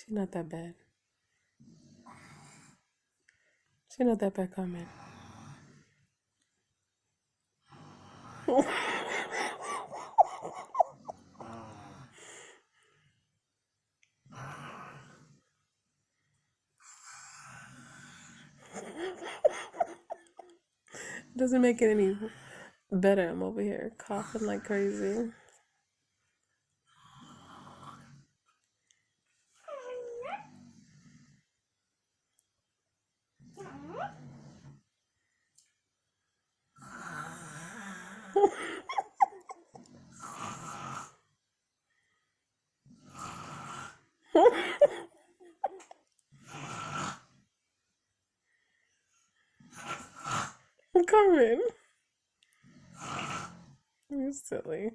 She's not that bad. She's not that bad, Carmen. Doesn't make it any better. I'm over here coughing like crazy. Carmen, you're silly.